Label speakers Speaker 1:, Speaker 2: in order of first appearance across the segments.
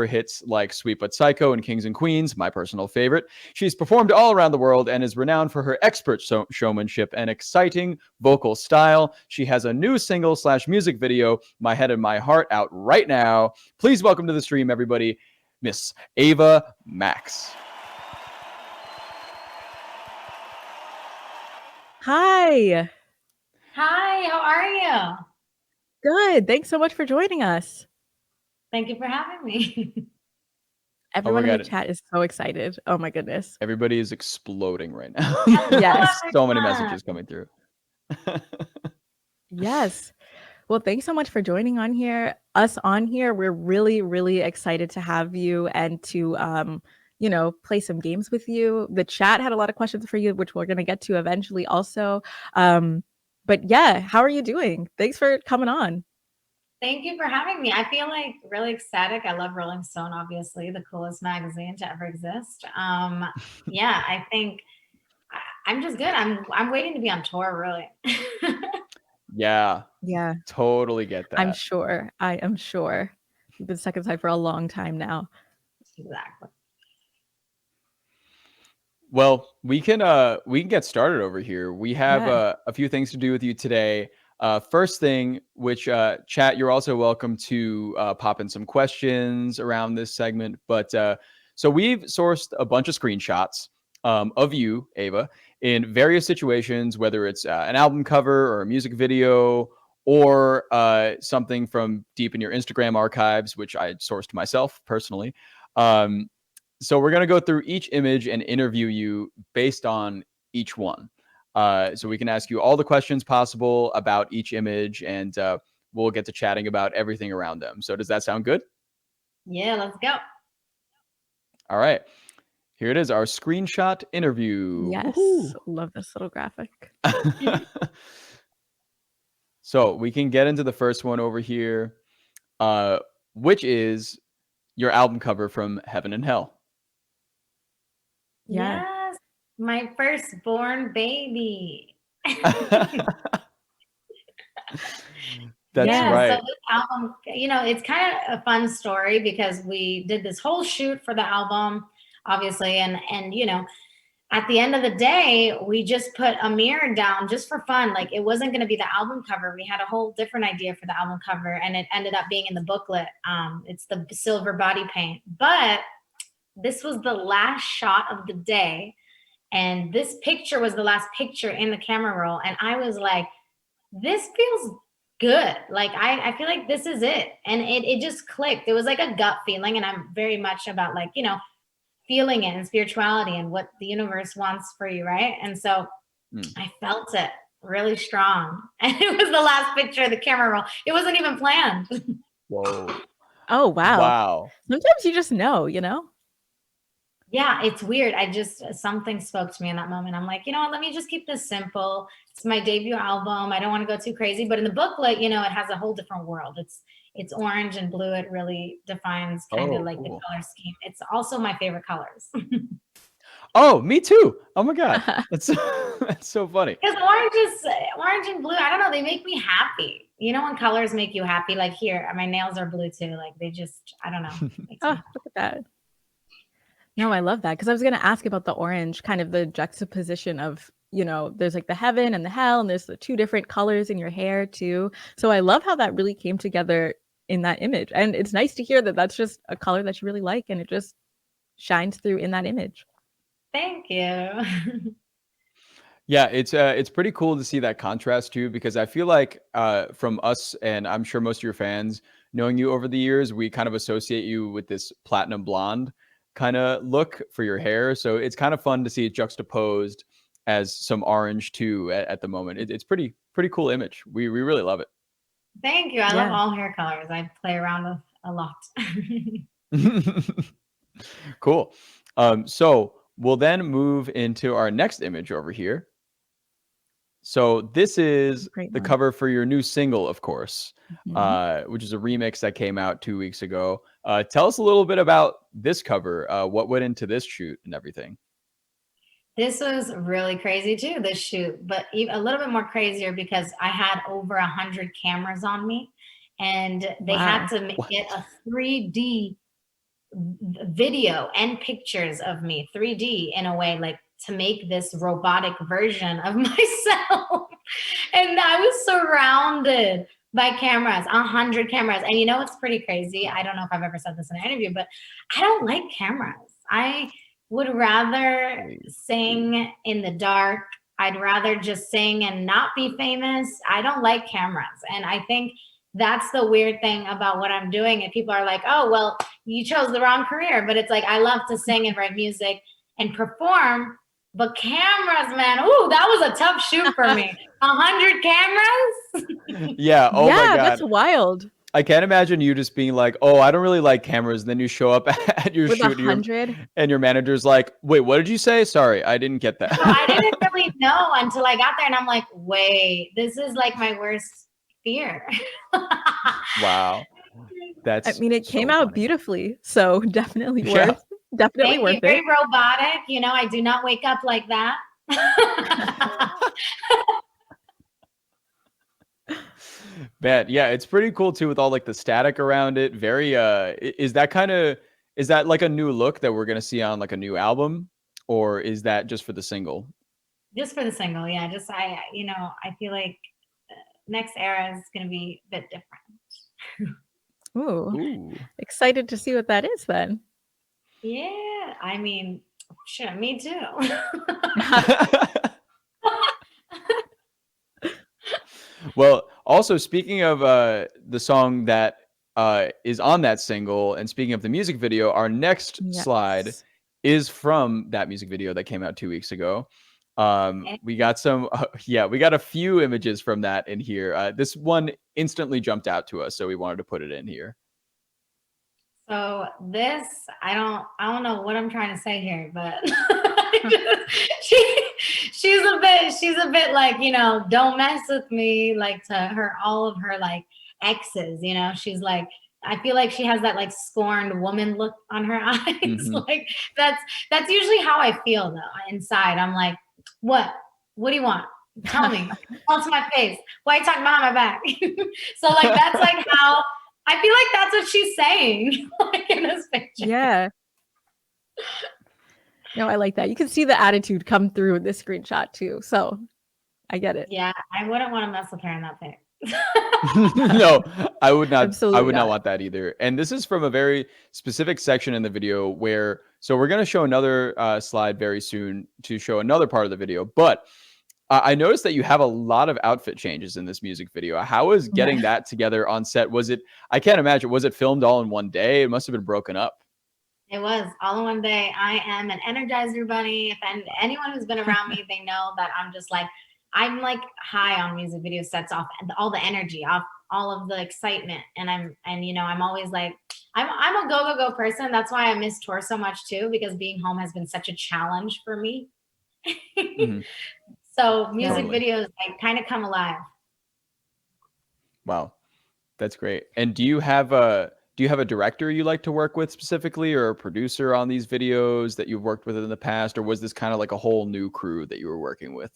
Speaker 1: hits like Sweet But Psycho and Kings and Queens, my personal favorite. She's performed all around the world and is renowned for her expert showmanship and exciting vocal style. She has a new single/music video, My Head and My Heart, out right now. Please welcome to the stream, everybody, Miss Ava Max.
Speaker 2: Hi.
Speaker 3: Hi, how are you?
Speaker 2: Good. Thanks so much for joining us.
Speaker 3: Thank you for having me.
Speaker 2: Everyone in the chat is so excited. Oh my goodness.
Speaker 1: Everybody is exploding right now.
Speaker 2: Yes.
Speaker 1: So many messages coming through.
Speaker 2: Yes. Well, thanks so much for joining us on here. We're really, really excited to have you and to play some games with you. The chat had a lot of questions for you, which we're going to get to eventually also. But yeah, how are you doing? Thanks for coming on.
Speaker 3: Thank you for having me. I feel like really ecstatic. I love RollingStone, obviously, the coolest magazine to ever exist. Yeah, I think I'm just good. I'm waiting to be on tour, really.
Speaker 1: Yeah. Totally get that.
Speaker 2: I'm sure. I am sure. You've been stuck inside for a long time now.
Speaker 3: Exactly.
Speaker 1: Well, we can get started over here. We have a few things to do with you today. First thing, which chat, you're also welcome to pop in some questions around this segment. But so we've sourced a bunch of screenshots of you, Ava, in various situations, whether it's an album cover or a music video or something from deep in your Instagram archives, which I sourced myself personally. So we're going to go through each image and interview you based on each one. So we can ask you all the questions possible about each image, and we'll get to chatting about everything around them. So does that sound good?
Speaker 3: Yeah, let's go.
Speaker 1: All right. Here it is, our screenshot interview.
Speaker 2: Yes. Woo-hoo. Love this little graphic.
Speaker 1: So we can get into the first one over here, which is your album cover from Heaven and Hell.
Speaker 3: Yeah. Yes, my firstborn baby.
Speaker 1: That's right.
Speaker 3: So this album, it's kind of a fun story because we did this whole shoot for the album, obviously, and at the end of the day, we just put a mirror down just for fun. Like, it wasn't going to be the album cover. We had a whole different idea for the album cover, and it ended up being in the booklet. It's the silver body paint, but this was the last shot of the day, and this picture was the last picture in the camera roll, and I was like, this feels good. Like, I feel like this is it, and it just clicked. It was like a gut feeling, and I'm very much about, like, feeling it and spirituality and what the universe wants for you, right? And so I felt it really strong, and it was the last picture of the camera roll. It wasn't even planned.
Speaker 1: Whoa.
Speaker 2: Oh, wow. Sometimes you just know,
Speaker 3: Yeah, it's weird. Something spoke to me in that moment. I'm like, let me just keep this simple. It's my debut album. I don't want to go too crazy. But in the booklet, it has a whole different world. It's orange and blue. It really defines kind of like cool. The color scheme. It's also my favorite colors.
Speaker 1: Oh, me too. Oh my God. That's so funny.
Speaker 3: Because orange and blue, I don't know, they make me happy. When colors make you happy, like here, my nails are blue too. Like, they just, I don't know.
Speaker 2: Look at that. No, I love that, because I was going to ask about the orange, kind of the juxtaposition of, there's like the heaven and the hell, and there's the two different colors in your hair too. So I love how that really came together in that image. And it's nice to hear that that's just a color that you really like, and it just shines through in that image.
Speaker 3: Thank you.
Speaker 1: Yeah, it's pretty cool to see that contrast too, because I feel like from us, and I'm sure most of your fans, knowing you over the years, we kind of associate you with this platinum blonde kind of look for your hair. So it's kind of fun to see it juxtaposed as some orange too at the moment. It's pretty cool image. We really love it.
Speaker 3: Thank you. I love all hair colors. I play around with a lot.
Speaker 1: Cool. So we'll then move into our next image over here. So this is the cover for your new single, of course, which is a remix that came out 2 weeks ago. Tell us a little bit about this cover. What went into this shoot and everything?
Speaker 3: This was really crazy too, this shoot, but even a little bit more crazier because I had over 100 cameras on me, and they had to get a 3D video and pictures of me 3D in a way, like to make this robotic version of myself. And I was surrounded by cameras, 100 cameras. And you know, it's pretty crazy. I don't know if I've ever said this in an interview, but I don't like cameras. I would rather sing in the dark. I'd rather just sing and not be famous. I don't like cameras. And I think that's the weird thing about what I'm doing. And people are like, oh, well, you chose the wrong career. But it's like, I love to sing and write music and perform. But cameras, man, ooh, that was a tough shoot for me. 100 cameras?
Speaker 1: Yeah. Oh my God.
Speaker 2: That's wild.
Speaker 1: I can't imagine you just being like, oh, I don't really like cameras. And then you show up at your
Speaker 2: With
Speaker 1: shoot
Speaker 2: 100?
Speaker 1: and your manager's like, wait, what did you say? Sorry, I didn't get that.
Speaker 3: No, I didn't really know until I got there. And I'm like, wait, this is like my worst fear.
Speaker 1: Wow. That's
Speaker 2: I mean, it came
Speaker 1: so
Speaker 2: out
Speaker 1: funny.
Speaker 2: beautifully. So definitely
Speaker 1: Yeah.
Speaker 2: worth definitely
Speaker 3: Thank
Speaker 2: worth
Speaker 3: you. Very
Speaker 2: it.
Speaker 3: robotic. You know, I do not wake up like that.
Speaker 1: Man, yeah, it's pretty cool too with all like the static around it. Very is that like a new look that we're gonna see on like a new album, or is that just for the single?
Speaker 3: Just for the single, yeah. Just I feel like next era is gonna be a bit different.
Speaker 2: Ooh.
Speaker 1: Ooh.
Speaker 2: Excited to see what that is then.
Speaker 3: Yeah, I mean, shit, me too.
Speaker 1: Well, also speaking of the song that is on that single, and speaking of the music video, our next slide is from that music video that came out 2 weeks ago. We got some, we got a few images from that in here. This one instantly jumped out to us, so we wanted to put it in here.
Speaker 3: So this, I don't know what I'm trying to say here, but she's a bit like, you know, don't mess with me, like to all of her like exes, you know. She's like, I feel like she has that like scorned woman look on her eyes.
Speaker 1: Mm-hmm.
Speaker 3: Like that's usually how I feel though inside. I'm like, what do you want? Tell me. Tell to my face. Why are you talking behind my back? So like that's like how I feel like that's what she's saying, like in this picture.
Speaker 2: Yeah. No, I like that. You can see the attitude come through in this screenshot too. So I get it.
Speaker 3: Yeah, I wouldn't want to mess with her in that pic.
Speaker 1: No, I would not.
Speaker 2: Absolutely
Speaker 1: I would not
Speaker 2: not
Speaker 1: want that either. And this is from a very specific section in the video where, so we're going to show another slide very soon to show another part of the video. But I noticed that you have a lot of outfit changes in this music video. How is getting that together on set? Was it, I can't imagine, was it filmed all in one day? It must have been broken up.
Speaker 3: It was all in one day. I am an Energizer bunny. If anyone who's been around me, they know that I'm like high on music video sets, off all the energy, off all of the excitement. And I'm always like, I'm a go person. That's why I miss tour so much too, because being home has been such a challenge for me. Mm-hmm. So music videos like kind of come alive.
Speaker 1: Wow, that's great. And do you have a director you like to work with specifically, or a producer on these videos that you've worked with in the past, or was this kind of like a whole new crew that you were working with?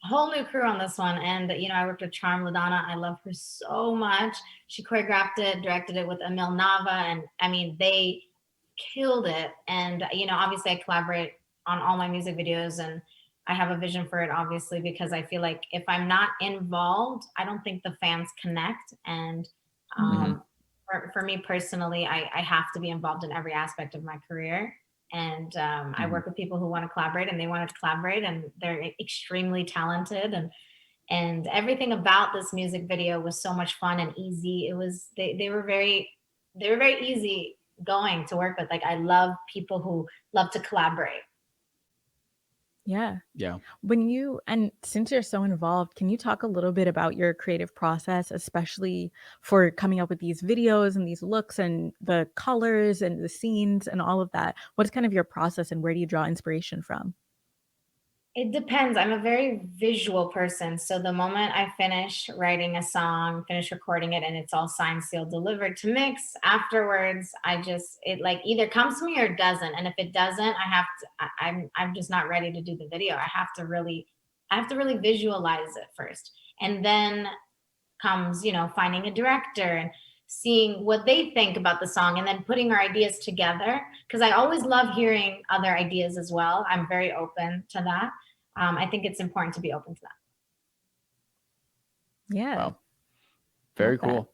Speaker 3: A whole new crew on this one. And I worked with Charm Ladonna. I love her so much. She choreographed it, directed it with Emil Nava, and I mean they killed it. And obviously I collaborate on all my music videos, and I have a vision for it, obviously, because I feel like if I'm not involved, I don't think the fans connect. And for me personally, I have to be involved in every aspect of my career. And I work with people who want to collaborate, and they wanted to collaborate, and they're extremely talented. And everything about this music video was so much fun and easy. It was they were very easy going to work with. Like I love people who love to collaborate.
Speaker 2: Yeah.
Speaker 1: Yeah.
Speaker 2: And since you're so involved, can you talk a little bit about your creative process, especially for coming up with these videos and these looks and the colors and the scenes and all of that? What's kind of your process, and where do you draw inspiration from?
Speaker 3: It depends. I'm a very visual person. So the moment I finish writing a song, finish recording it, and it's all signed, sealed, delivered to mix, afterwards, it like either comes to me or doesn't. And if it doesn't, I'm just not ready to do the video. I have to really visualize it first. And then comes, finding a director. And seeing what they think about the song and then putting our ideas together. Because I always love hearing other ideas as well. I'm very open to that. I think it's important to be open to that.
Speaker 2: Yeah.
Speaker 1: Wow. Very cool.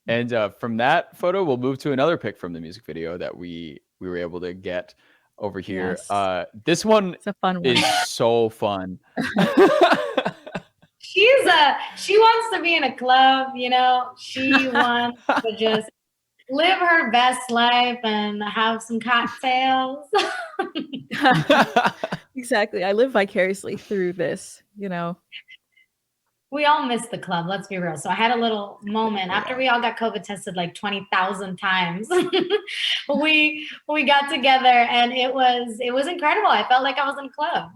Speaker 1: And from that photo, we'll move to another pic from the music video that we were able to get over here.
Speaker 2: Yes.
Speaker 1: This one
Speaker 2: It's a fun one.
Speaker 1: is so fun.
Speaker 3: She wants to be in a club, you know. She wants to just live her best life and have some cocktails.
Speaker 2: Exactly. I live vicariously through this, you know.
Speaker 3: We all miss the club, let's be real. So I had a little moment after we all got COVID tested like 20,000 times. we got together and it was incredible. I felt like I was in a club.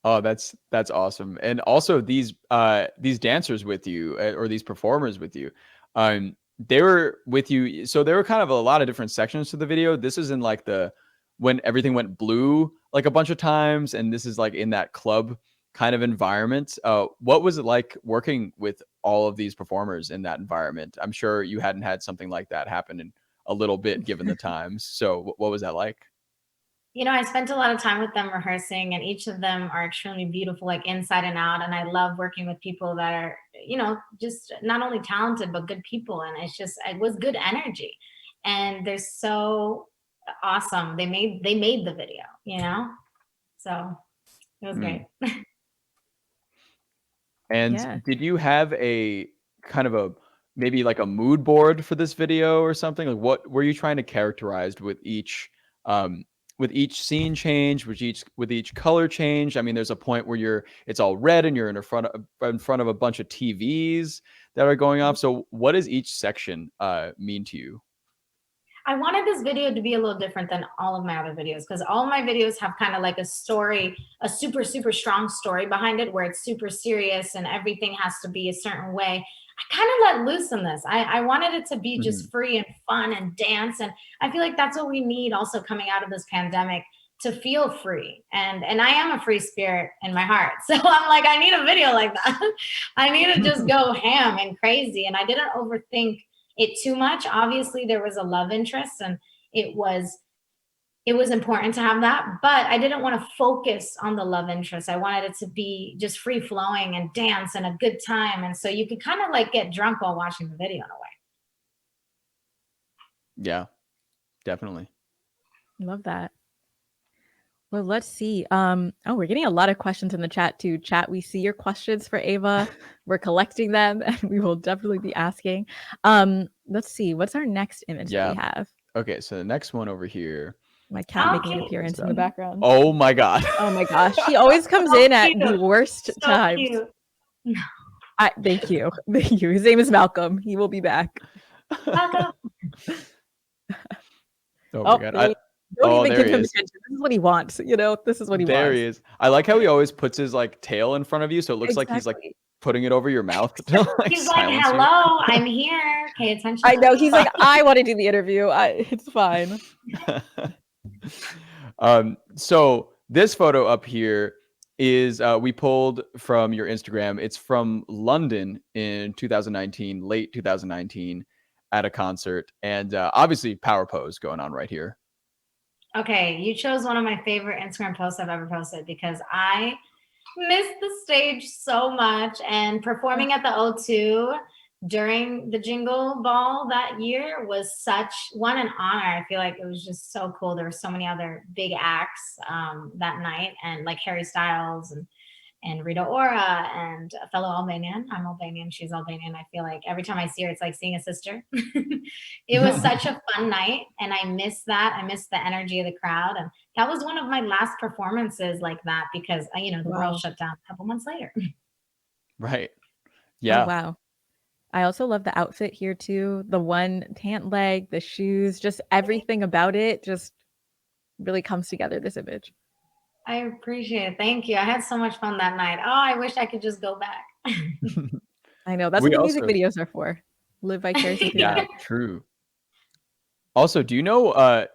Speaker 1: Oh, that's awesome. And also these dancers with you, or these performers with you, they were with you. So there were kind of a lot of different sections to the video. This is in like when everything went blue like a bunch of times, and this is like in that club kind of environment. What was it like working with all of these performers in that environment? I'm sure you hadn't had something like that happen in a little bit given the times. So what was that like?
Speaker 3: You know, I spent a lot of time with them rehearsing, and each of them are extremely beautiful, like inside and out. And I love working with people that are, you know, just not only talented, but good people. And it was good energy. And they're so awesome. They made the video, you know? So it was great.
Speaker 1: And did you have a kind of maybe like a mood board for this video or something? Like what were you trying to characterize with each scene change, with each color change? I mean, there's a point where it's all red and you're in front of a bunch of TVs that are going off. So what does each section mean to you?
Speaker 3: I wanted this video to be a little different than all of my other videos, because all my videos have kind of like a story, a super, super strong story behind it where it's super serious and everything has to be a certain way. I kind of let loose in this. I wanted it to be just free and fun and dance. And I feel like that's what we need also coming out of this pandemic, to feel free. And I am a free spirit in my heart. So I'm like, I need a video like that. I need to just go ham and crazy. And I didn't overthink it too much. Obviously there was a love interest and it was important to have that, but I didn't want to focus on the love interest. I wanted it to be just free flowing and dance and a good time. And so you could kind of like get drunk while watching the video in a way.
Speaker 1: Yeah, definitely.
Speaker 2: Love that. Well, let's see. We're getting a lot of questions in the chat too. Chat, we see your questions for Ava. We're collecting them and we will definitely be asking. Let's see. What's our next image that we have?
Speaker 1: Okay, so the next one over here.
Speaker 2: My cat making an appearance in the background.
Speaker 1: Oh my God.
Speaker 2: Oh my gosh. She always comes in at the worst times.
Speaker 3: Cute.
Speaker 2: Thank you. Thank you. His name is Malcolm. He will be back.
Speaker 3: Malcolm.
Speaker 1: Oh my God.
Speaker 2: Don't even give him attention. This is what he wants. You know, this is what he wants.
Speaker 1: There he is. I like how he always puts his like tail in front of you, so it looks like he's like putting it over your mouth.
Speaker 3: He's like, hello, I'm here. Pay attention.
Speaker 2: I know. He's like, I want to do the interview. It's fine.
Speaker 1: So this photo up here is we pulled from your Instagram. It's from London in 2019, late 2019, at a concert, and obviously power pose going on right here.
Speaker 3: Okay, you chose one of my favorite Instagram posts I've ever posted, because I missed the stage so much, and performing at the O2 during the Jingle Ball that year was an honor. I feel like it was just so cool. There were so many other big acts that night, and like Harry Styles and Rita Ora and a fellow Albanian. I'm Albanian, she's Albanian. I feel like every time I see her, it's like seeing a sister. It was such a fun night, and I miss that. I miss the energy of the crowd, and that was one of my last performances like that, because the world shut down a couple months later.
Speaker 1: Right. Yeah.
Speaker 2: Oh, wow. I also love the outfit here too. The one tant leg, the shoes, just everything about it just really comes together, this image.
Speaker 3: I appreciate it. Thank you. I had so much fun that night. Oh, I wish I could just go back.
Speaker 2: I know. That's what the music videos are for. Live vicariously.
Speaker 1: Yeah, true. Also, do you know,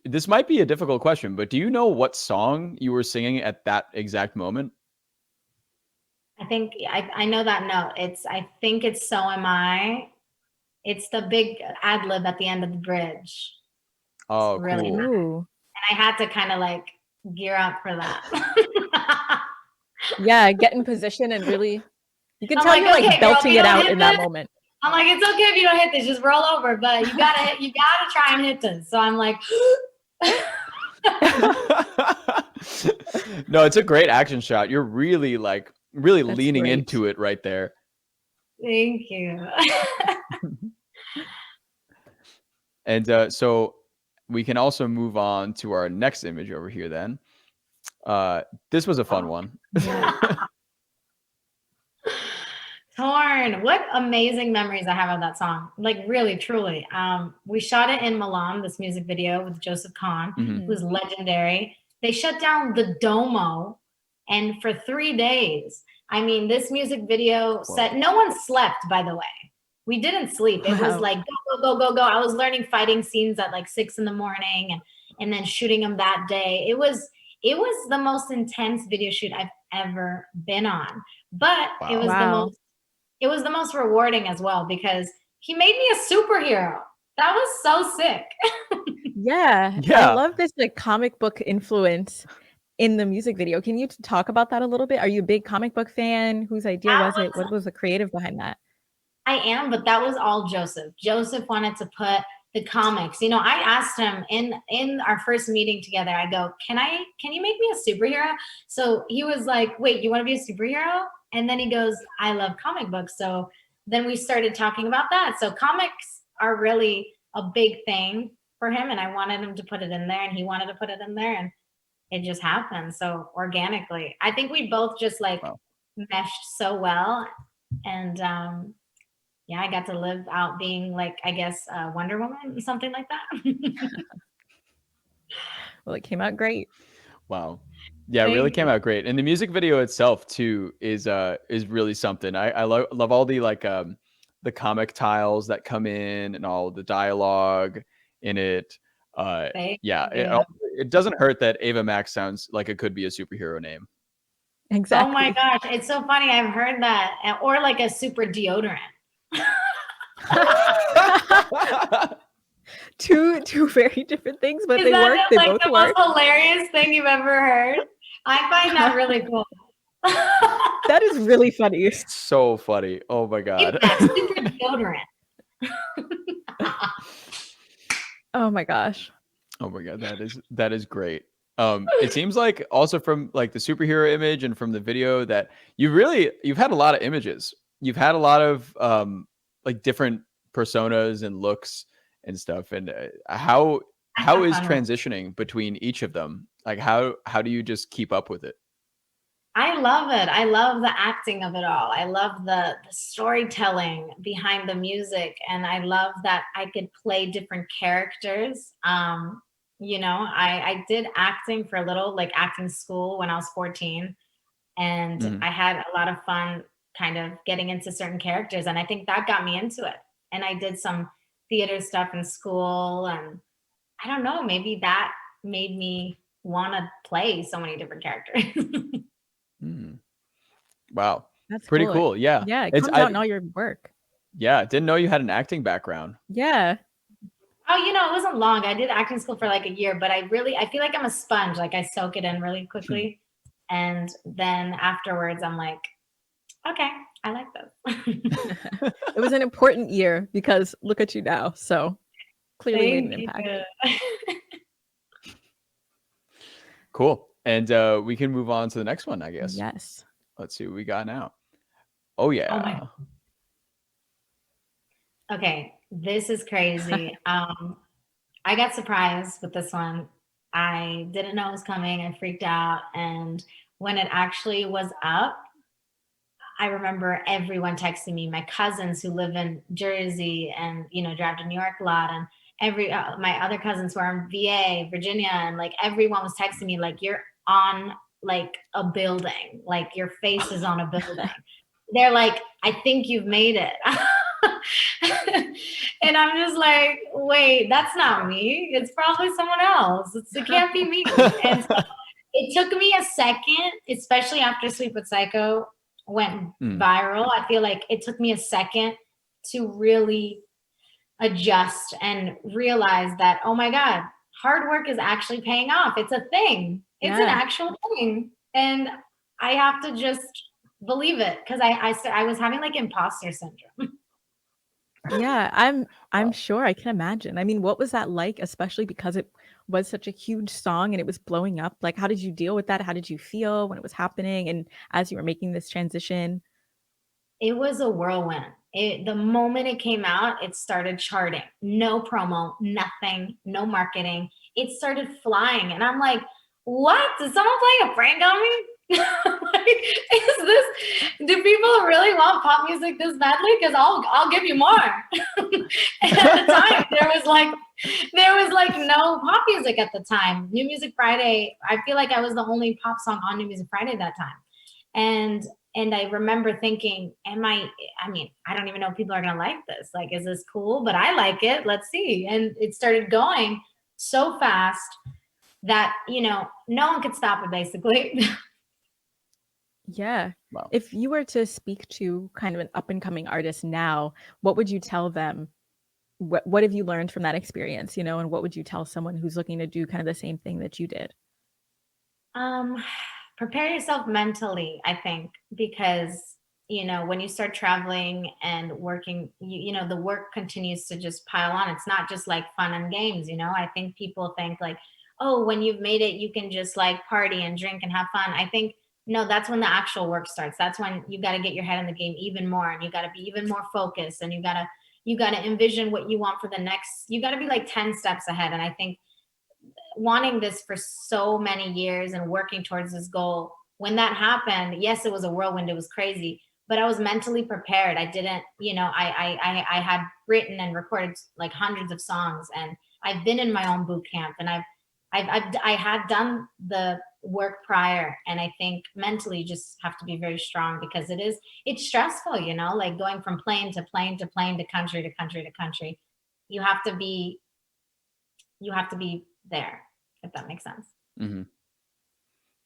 Speaker 1: this might be a difficult question, but do you know what song you were singing at that exact moment?
Speaker 3: I think I know that note. I think it's So Am I. It's the big ad lib at the end of the bridge.
Speaker 1: Oh,
Speaker 3: it's really
Speaker 1: cool.
Speaker 3: nice.
Speaker 2: Ooh.
Speaker 3: And I had to kind of like gear up for that.
Speaker 2: Yeah, get in position and really, you can
Speaker 3: I'm
Speaker 2: tell
Speaker 3: like,
Speaker 2: you're like
Speaker 3: okay, girl, if
Speaker 2: belting
Speaker 3: you
Speaker 2: it
Speaker 3: don't
Speaker 2: out
Speaker 3: hit
Speaker 2: in that
Speaker 3: this,
Speaker 2: moment.
Speaker 3: I'm like, it's okay if you don't hit this, just roll over, but you gotta try and hit this. So I'm like,
Speaker 1: No, it's a great action shot. You're really really
Speaker 2: That's
Speaker 1: leaning
Speaker 2: great.
Speaker 1: into it right there.
Speaker 3: thank you.
Speaker 1: And so we can also move on to our next image over here then. This was a fun one.
Speaker 2: Yeah.
Speaker 3: Torn. What amazing memories I have of that song. Like really, truly. We shot it in Milan, this music video with Joseph Kahn, who's legendary. They shut down the Domo, and for 3 days. I mean, this music video set, no one slept, by the way. We didn't sleep. It was like go. I was learning fighting scenes at like 6 a.m. and then shooting them that day. It was the most intense video shoot I've ever been on. But it was the most rewarding as well because he made me a superhero. That was so sick.
Speaker 2: Yeah. I love this like comic book influence in the music video. Can you talk about that a little bit? Are you a big comic book fan? Whose idea was it? What was the creative behind that?
Speaker 3: I am, but that was all Joseph. Joseph wanted to put the comics. You know, I asked him in our first meeting together, I go, can you make me a superhero? So he was like, wait, you want to be a superhero? And then he goes, I love comic books. So then we started talking about that. So comics are really a big thing for him. And I wanted him to put it in there and he wanted to put it in there and it just happened. So organically, I think we both just like meshed so well. And, yeah, I got to live out being like, I guess, Wonder Woman, something like that.
Speaker 2: Well, it came out great.
Speaker 1: Wow. Yeah, it really came out great. And the music video itself too is really something. I love all the the comic tiles that come in and all the dialogue in it. Yeah, it doesn't hurt that Ava Max sounds like it could be a superhero name.
Speaker 2: Exactly.
Speaker 3: Oh my gosh, it's so funny. I've heard that. Or like a super deodorant.
Speaker 2: two very different things, but they work. They both
Speaker 3: the
Speaker 2: work.
Speaker 3: most hilarious thing you've ever heard? I find that really cool.
Speaker 2: That is really funny.
Speaker 1: So funny. Oh my god.
Speaker 3: Super deodorant.
Speaker 2: Oh my gosh.
Speaker 1: Oh my god, that is great. It seems like also from like the superhero image and from the video that you've had a lot of images. You've had a lot of like different personas and looks and stuff. And how is transitioning between each of them? Like how do you just keep up with it?
Speaker 3: I love it. I love the acting of it all. I love the storytelling behind the music. And I love that I could play different characters. You know, I did acting for a little, like acting school when I was 14. And I had a lot of fun kind of getting into certain characters. And I think that got me into it. And I did some theater stuff in school. And I don't know, maybe that made me want to play so many different characters.
Speaker 1: Wow.
Speaker 2: That's
Speaker 1: pretty cool. Yeah.
Speaker 2: Yeah, it comes out in all your work.
Speaker 1: Yeah, didn't know you had an acting background.
Speaker 2: Yeah.
Speaker 3: Oh, you know, it wasn't long. I did acting school for like a year, but I feel like I'm a sponge. Like I soak it in really quickly. And then afterwards, I'm like, okay, I like this.
Speaker 2: It was an important year because look at you now. So clearly made an impact.
Speaker 1: Cool. And we can move on to the next one, I guess.
Speaker 2: Yes.
Speaker 1: Let's see what we got now. Oh, yeah.
Speaker 3: Okay, this is crazy. I got surprised with this one. I didn't know it was coming. I freaked out. And when it actually was up, I remember everyone texting me, my cousins who live in Jersey and, you know, drive to New York a lot. And my other cousins who are in VA, Virginia, and like everyone was texting me like, you're on like a building, like your face is on a building. They're like, I think you've made it. And I'm just like, wait, that's not me. It's probably someone else. It can't be me. And so it took me a second, especially after Sleep with Psycho went viral. I feel like it took me a second to really adjust and realize that, oh my God, hard work is actually paying off. It's a thing. It's an actual thing. And I have to just believe it, because I was having like imposter syndrome.
Speaker 2: Yeah, I'm sure. I can imagine. I mean, what was that like, especially because it was such a huge song and it was blowing up? Like, how did you deal with that? How did you feel when it was happening and as you were making this transition?
Speaker 3: It was a whirlwind. The moment it came out, it started charting. No promo, nothing, no marketing. It started flying, and I'm like, "What? Is someone playing a prank on me? Like, is this? Do people really want pop music this badly? Because I'll give you more." And at the time, there was like no pop music at the time. New Music Friday. I feel like I was the only pop song on New Music Friday that time, and I remember thinking, I mean, I don't even know if people are going to like this. Like, is this cool? But I like it. Let's see. And it started going so fast that, no one could stop it, basically.
Speaker 2: Yeah.
Speaker 1: Wow.
Speaker 2: If you were to speak to kind of an up and coming artist now, what would you tell them? What have you learned from that experience, and what would you tell someone who's looking to do kind of the same thing that you did?
Speaker 3: Prepare yourself mentally, I think, because when you start traveling and working, the work continues to just pile on. It's not just like fun and games. I think people think like, oh, when you've made it, you can just like party and drink and have fun. I think no, that's when the actual work starts. That's when you got to get your head in the game even more, and you got to be even more focused, and you got to envision what you want for the next. You got to be like 10 steps ahead. And I think wanting this for so many years and working towards this goal, when that happened, yes, it was a whirlwind, it was crazy, but I was mentally prepared. I didn't, I had written and recorded like hundreds of songs, and I've been in my own boot camp, and I had done the work prior. And I think mentally you just have to be very strong, because it's stressful, like going from plane to plane to plane to country to country to country. You have to be there, if that makes sense.
Speaker 1: Mm-hmm.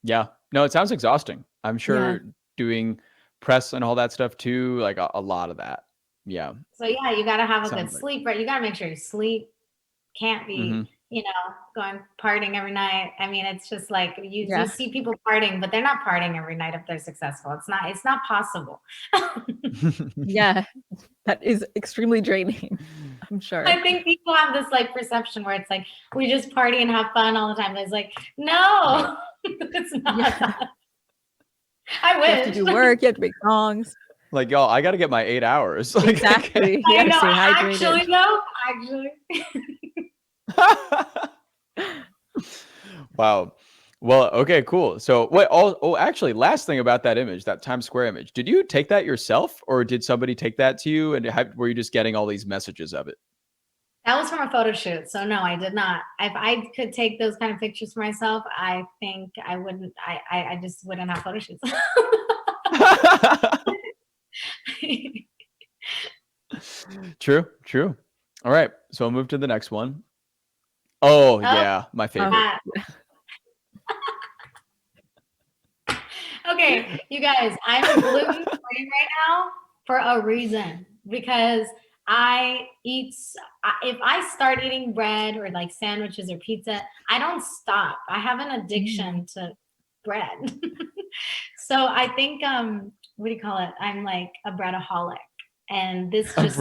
Speaker 1: Yeah. No, it sounds exhausting. I'm sure doing press and all that stuff too, like a lot of that. Yeah.
Speaker 3: So yeah, you got to have a
Speaker 1: Sounds
Speaker 3: good
Speaker 1: like.
Speaker 3: sleep, right? You got to make sure you sleep. Can't be, going partying every night. I mean, it's just like you see people partying, but they're not partying every night if they're successful. It's not possible.
Speaker 2: Yeah, that is extremely draining, I'm sure.
Speaker 3: I think people have this like perception where it's like we just party and have fun all the time. It's like, no, it's not.
Speaker 2: Yeah.
Speaker 3: I wish.
Speaker 2: You have to do work, you have to make songs.
Speaker 1: Like, y'all, I got to get my 8 hours. Like,
Speaker 2: exactly.
Speaker 1: okay.
Speaker 2: You gotta stay hydrated.
Speaker 3: Actually.
Speaker 1: Wow. Well, okay, cool. So wait, actually, last thing about that image, that Times Square image, did you take that yourself, or did somebody take that to you, and were you just getting all these messages of it?
Speaker 3: That was from a photo shoot. So no, I did not. If I could take those kind of pictures for myself, I think I wouldn't, I just wouldn't have photo shoots.
Speaker 1: True. All right. So I'll move to the next one. Oh, yeah. My favorite.
Speaker 3: Okay, you guys, I'm gluten-free right now for a reason, because if I start eating bread or like sandwiches or pizza, I don't stop. I have an addiction to bread. So I think, what do you call it? I'm like a breadaholic. And this just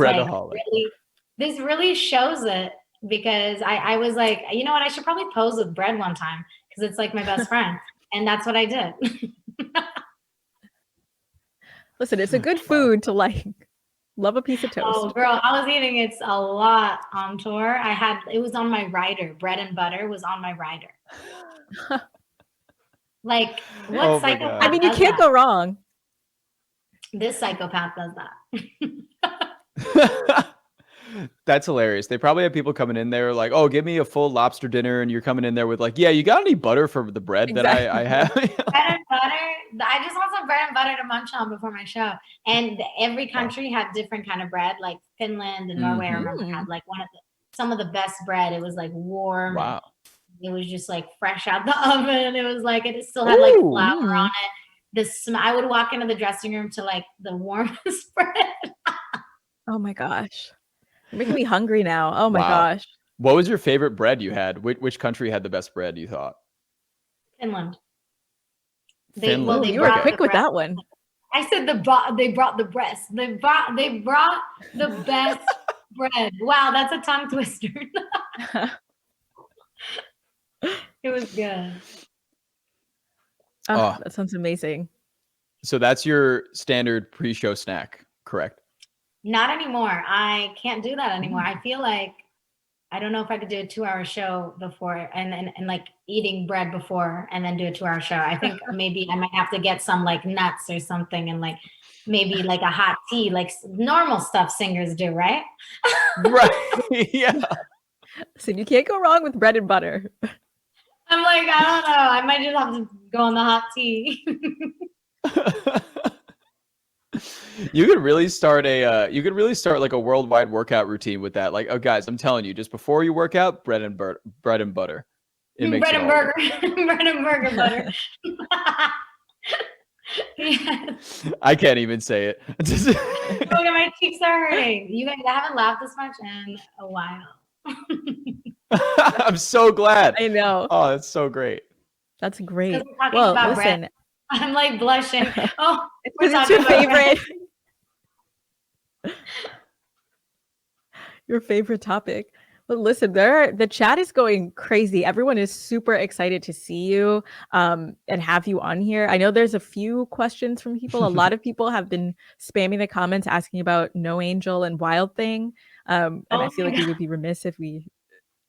Speaker 3: this really shows it, because I was like, you know what? I should probably pose with bread one time, because it's like my best friend. And that's what I did.
Speaker 2: Listen, it's a good food to like. Love a piece of toast.
Speaker 3: Oh, girl, I was eating it a lot on tour. It was on my rider. Bread and butter was on my rider. Like, what psychopath?
Speaker 2: I mean, you can't go wrong.
Speaker 3: This psychopath does that.
Speaker 1: That's hilarious. They probably have people coming in there like, oh, give me a full lobster dinner. And you're coming in there with like, yeah, you got any butter for the bread that I have?
Speaker 3: Bread and butter. I just want some bread and butter to munch on before my show. And every country had different kind of bread, like Finland and Norway. I remember had like some of the best bread. It was like warm.
Speaker 1: Wow.
Speaker 3: It was just like fresh out the oven. It was like, it still had like flour on it. I would walk into the dressing room to like the warmest bread.
Speaker 2: Oh my gosh. You're making me hungry now. Oh my
Speaker 1: Wow.
Speaker 2: gosh.
Speaker 1: What was your favorite bread you had? Which country had the best bread, you thought?
Speaker 3: Finland.
Speaker 1: Finland.
Speaker 2: You were
Speaker 3: brought
Speaker 2: quick
Speaker 3: the
Speaker 2: with
Speaker 3: breast.
Speaker 2: that one.
Speaker 3: I said they brought the breast. They brought the best bread. Wow, that's a tongue twister. It was good.
Speaker 2: Oh, that sounds amazing.
Speaker 1: So that's your standard pre-show snack, correct?
Speaker 3: Not anymore. I can't do that anymore. I feel like I don't know if I could do a 2-hour show before and like eating bread before and then do a 2-hour show. I think maybe I might have to get some like nuts or something and like maybe like a hot tea, like normal stuff singers do, right?
Speaker 1: Right. Yeah.
Speaker 2: So you can't go wrong with bread and butter.
Speaker 3: I'm like, I don't know. I might just have to go on the hot tea.
Speaker 1: You could really start like a worldwide workout routine with that. Like, oh guys, I'm telling you, just before you work out, bread and butter. It makes
Speaker 3: bread
Speaker 1: it
Speaker 3: and
Speaker 1: all
Speaker 3: burger.
Speaker 1: work.
Speaker 3: Bread and burger butter. Yes.
Speaker 1: I can't even say it.
Speaker 3: Look at my cheeks are hurting. You guys, I haven't laughed this much in a while.
Speaker 1: I'm so glad.
Speaker 2: I know.
Speaker 1: Oh, that's so great.
Speaker 2: That's great.
Speaker 3: Well,
Speaker 2: listen.
Speaker 3: bread. I'm like blushing. Oh,
Speaker 2: it's your favorite. Your favorite topic. But listen, the chat is going crazy. Everyone is super excited to see you and have you on here. I know there's a few questions from people. A lot of people have been spamming the comments asking about No Angel and Wild Thing. And I feel like we would be remiss if we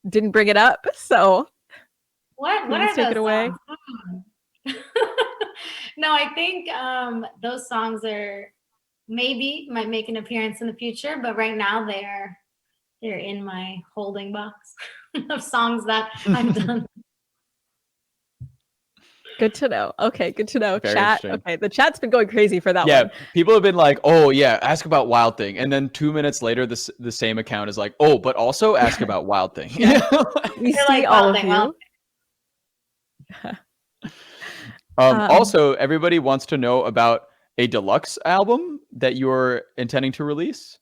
Speaker 2: didn't bring it up. So
Speaker 3: what are
Speaker 2: take it away?
Speaker 3: No, I think those songs might make an appearance in the future, but right now they're in my holding box of songs that I've done.
Speaker 2: Good to know. Okay, good to know.
Speaker 1: Very
Speaker 2: Chat. Okay, the chat's been going crazy for that one.
Speaker 1: Yeah, people have been like, "Oh yeah, ask about Wild Thing," and then 2 minutes later, the same account is like, "Oh, but also ask about Wild Thing."
Speaker 2: We see all of you.
Speaker 1: Also, everybody wants to know about a deluxe album that you're intending to release.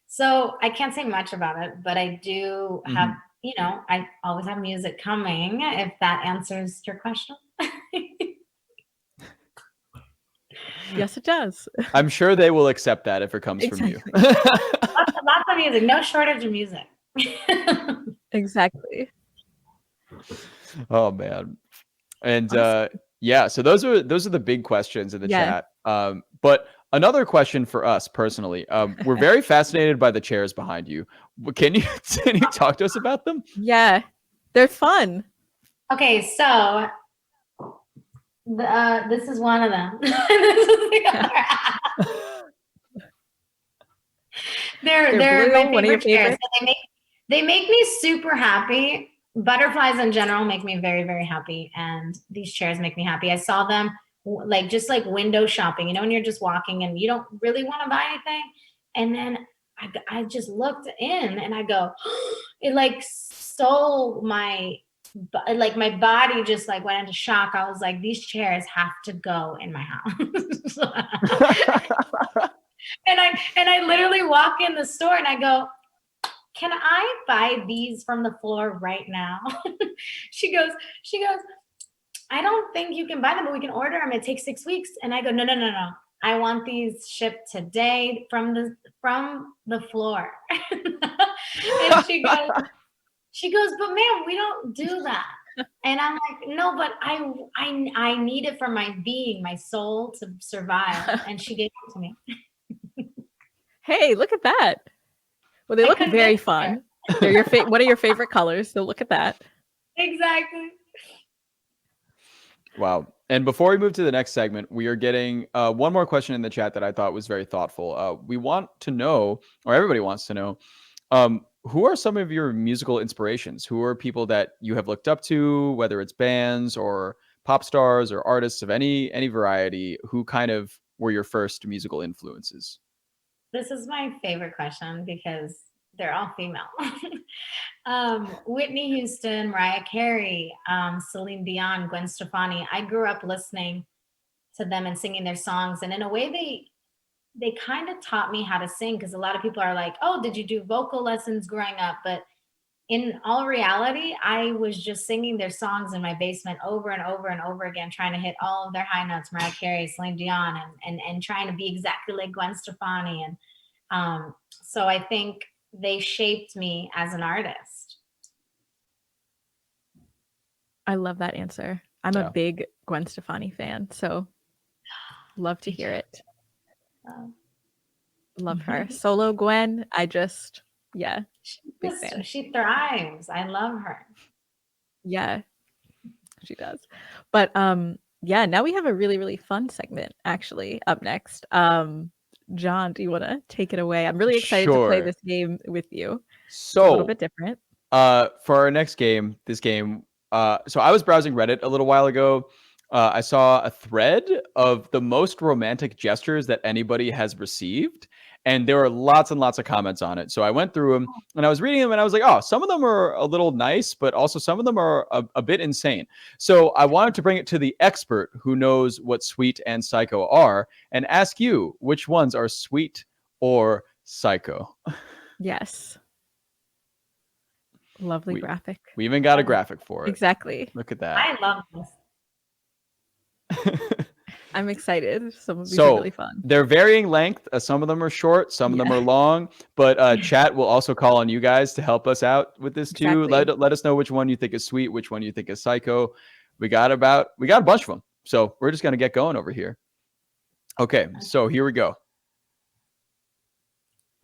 Speaker 3: So I can't say much about it, but I do have, I always have music coming, if that answers your question.
Speaker 2: Yes, it does.
Speaker 1: I'm sure they will accept that if it comes from you.
Speaker 3: Lots of music, no shortage of music.
Speaker 2: Exactly.
Speaker 1: Oh man. And so those are the big questions in the chat. But another question for us personally, we're very fascinated by the chairs behind you. Can you talk to us about them?
Speaker 2: Yeah, they're fun.
Speaker 3: Okay, so this is one of them. They're my favorite chairs. So they make me super happy. Butterflies in general make me very, very happy, and these chairs make me happy. I saw them just like window shopping, when you're just walking and you don't really want to buy anything, and then I just looked in and I go, it like stole my body, just like went into shock. I was like, these chairs have to go in my house. and I literally walk in the store and I go, can I buy these from the floor right now? She goes, I don't think you can buy them, but we can order them. It takes 6 weeks. And I go, no. I want these shipped today from the floor. And she goes, but ma'am, we don't do that. And I'm like, no, but I need it for my being, my soul to survive. And she gave it to me.
Speaker 2: Hey, look at that. Well, they look very fun. They're one of your favorite colors, so look at that.
Speaker 3: Exactly.
Speaker 1: Wow. And before we move to the next segment, we are getting one more question in the chat that I thought was very thoughtful. We want to know, or everybody wants to know, who are some of your musical inspirations? Who are people that you have looked up to, whether it's bands or pop stars or artists of any variety? Who kind of were your first musical influences?
Speaker 3: This is my favorite question because they're all female. Whitney Houston, Mariah Carey, Celine Dion, Gwen Stefani. I grew up listening to them and singing their songs. And in a way, they kind of taught me how to sing, because a lot of people are like, oh, did you do vocal lessons growing up? But in all reality, I was just singing their songs in my basement over and over and over again, trying to hit all of their high notes, Mariah Carey, Celine Dion, and trying to be exactly like Gwen Stefani. And so I think they shaped me as an artist.
Speaker 2: I love that answer. I'm a big Gwen Stefani fan, so love to hear it. Love her. Solo Gwen, big fan.
Speaker 3: She thrives. I love her.
Speaker 2: Yeah, she does. But now we have a really, really fun segment actually up next. John, do you want to take it away? I'm really excited to play this game with you.
Speaker 1: So
Speaker 2: it's a little bit different.
Speaker 1: For our next game, so I was browsing Reddit a little while ago. I saw a thread of the most romantic gestures that anybody has received, and there were lots and lots of comments on it. So I went through them and I was reading them, and I was like, oh, some of them are a little nice, but also some of them are a bit insane. So I wanted to bring it to the expert who knows what sweet and psycho are and ask you, which ones are sweet or psycho?
Speaker 2: Yes. Lovely graphic.
Speaker 1: We even got a graphic for it.
Speaker 2: Exactly.
Speaker 1: Look at that.
Speaker 3: I love this.
Speaker 2: I'm excited. Some of these are really fun.
Speaker 1: They're varying length. Some of them are short. Some of them are long. But chat will also call on you guys to help us out with this too.
Speaker 2: Exactly.
Speaker 1: Let us know which one you think is sweet, which one you think is psycho. We got a bunch of them. So we're just gonna get going over here. Okay, so here we go.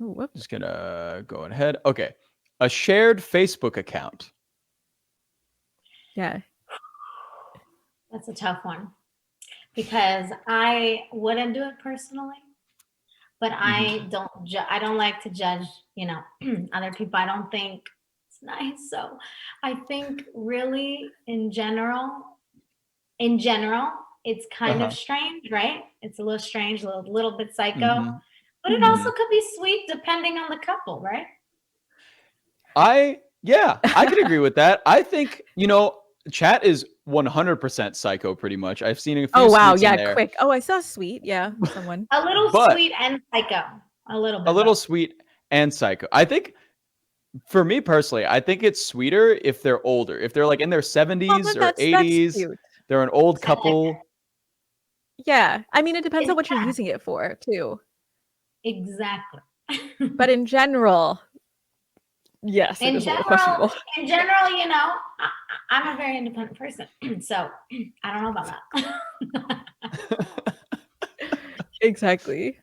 Speaker 2: Ooh,
Speaker 1: just gonna go ahead. Okay, a shared Facebook account.
Speaker 2: Yeah,
Speaker 3: that's a tough one, because I wouldn't do it personally, but I don't like to judge, other people. I don't think it's nice. So I think really in general, it's kind of strange, right? It's a little strange, a little bit psycho, but it also could be sweet depending on the couple, right?
Speaker 1: I could agree with that. I think, chat is 100% psycho pretty much. I've seen a few.
Speaker 2: Oh, wow. Yeah, quick. Oh, I saw sweet. Yeah, someone.
Speaker 3: A little sweet and psycho. A little
Speaker 1: sweet and psycho. I think, for me personally, I think it's sweeter if they're older. If they're like in their 70s or 80s, they're an old couple.
Speaker 2: Yeah. I mean, it depends on what you're using it for, too.
Speaker 3: Exactly.
Speaker 2: But in general, yes,
Speaker 3: in general, I'm a very independent person, so I don't know about
Speaker 2: that. Exactly.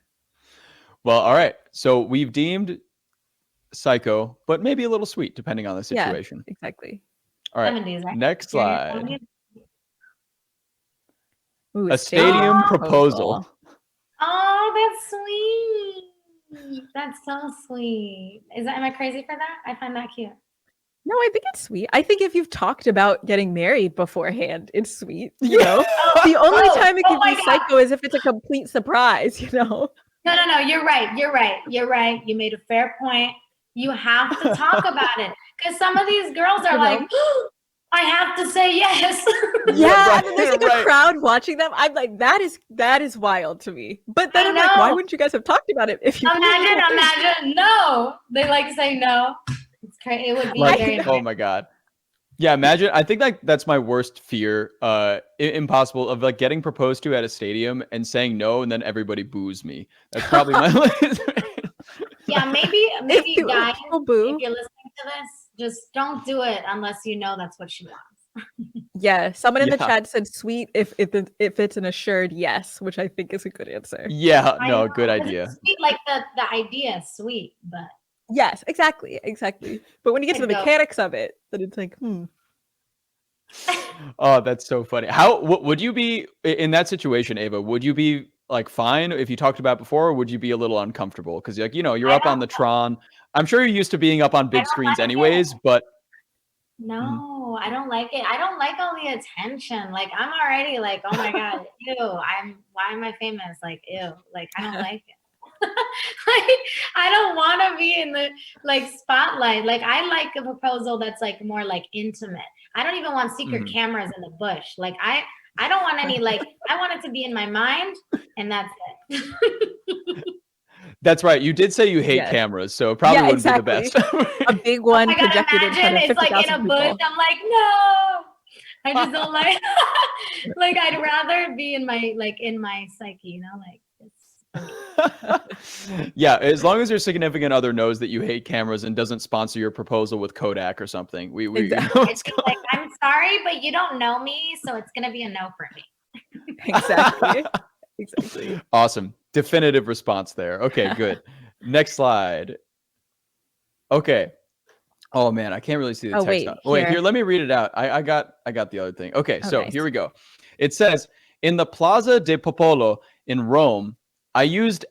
Speaker 1: Well, all right. So we've deemed psycho, but maybe a little sweet, depending on the situation.
Speaker 2: Yeah, exactly.
Speaker 1: All right.
Speaker 3: 70s, right?
Speaker 1: Next slide.
Speaker 2: Ooh,
Speaker 1: a stadium proposal.
Speaker 3: Oh, that's sweet. That's so sweet. Am I crazy for that? I find that cute.
Speaker 2: No, I think it's sweet. I think if you've talked about getting married beforehand, it's sweet. You know, the only time it can be psycho is if it's a complete surprise.
Speaker 3: No. You're right. You made a fair point. You have to talk about it, because some of these girls are like, I have to say yes.
Speaker 2: Yeah, and then there's like a crowd watching them. I'm like, that is wild to me. But then I'm like, why wouldn't you guys have talked about it if you
Speaker 3: imagine? No, they like to say no. It's crazy. It would be very
Speaker 1: oh my god. Yeah, imagine. I think that's my worst fear. Impossible, of like getting proposed to at a stadium and saying no, and then everybody boos me. That's probably my list.
Speaker 3: Yeah, maybe guys, if you're listening to this, just don't do it unless you know that's what she wants.
Speaker 2: Yeah, someone in the chat said sweet if it's an assured yes, which I think is a good answer.
Speaker 1: Yeah, no, good idea.
Speaker 3: Sweet, like the idea is sweet, but
Speaker 2: yes, exactly. But when you get to the mechanics of it, then it's like,
Speaker 1: Oh, that's so funny. How would you be in that situation, Ava? Would you be like fine if you talked about it before, or would you be a little uncomfortable? Because you're up on the Tron. I'm sure you're used to being up on big screens anyways, but
Speaker 3: no, I don't like it. I don't like all the attention. Like, I'm already like, oh my god, ew. Why am I famous? Like, ew. Like, I don't like it. Like, I don't want to be in the spotlight. Like, I like a proposal that's like more like intimate. I don't even want secret cameras in the bush. Like, I don't want any, like, I want it to be in my mind, and that's it.
Speaker 1: That's right. You did say you hate
Speaker 2: Yes.
Speaker 1: cameras, so it probably
Speaker 2: Yeah,
Speaker 1: wouldn't
Speaker 2: exactly.
Speaker 1: be the best.
Speaker 2: A big one
Speaker 3: I gotta
Speaker 2: projected in front
Speaker 3: imagine
Speaker 2: of
Speaker 3: it's like
Speaker 2: 50,000
Speaker 3: in a
Speaker 2: people.
Speaker 3: bush. I'm like, no. I just don't like. Like, I'd rather be in my psyche, you know, like it's.
Speaker 1: Yeah, as long as your significant other knows that you hate cameras and doesn't sponsor your proposal with Kodak or something, we
Speaker 2: Exactly.
Speaker 1: know
Speaker 3: It's just like, I'm sorry, but you don't know me, so it's gonna be a no for me.
Speaker 2: Exactly. Exactly.
Speaker 1: Awesome. Definitive response there. Okay, good. Next slide. Okay. Oh man, I can't really see the
Speaker 2: Oh,
Speaker 1: text.
Speaker 2: wait,
Speaker 1: Here, let me read it out. I got the other thing. Okay, so
Speaker 2: nice.
Speaker 1: here we go. It says, in the Plaza de Popolo in Rome, I used